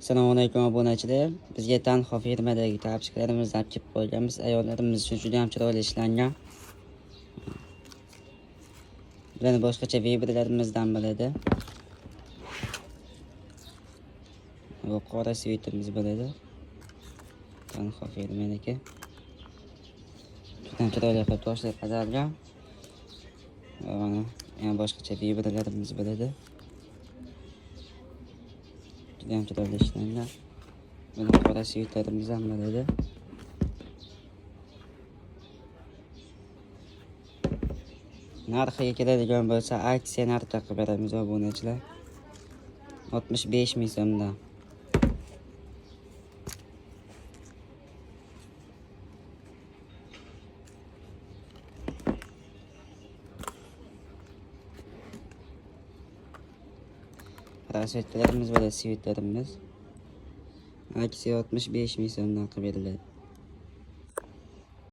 Assalomu alaykum obunachilar. Bizga Tanho firmadagi tapchiklarimizni olib kelib qo'yganmiz. Ayollarimiz uchun juda ham chiroyli ishlangan. Bularni boshqacha vibralarimizdan bo'ladi. Bu qora svitimiz bo'ladi. Tanho firmadagi. Juda ham chiroyli qilib toshlar qadalgan. Mana yana boshqacha vibralarimiz bo'ladi. Juda ham chiroyli ishlangan. Buni qora svitlarimiz ham bo'ladi. Narxiga keladigan bo'lsa, aksiya narxda qilib beramiz obunachilar. 65 ming so'mdan. Rasvetlarimiz va svitlarimiz aksiya 65 ming so'mdan qilib beriladi.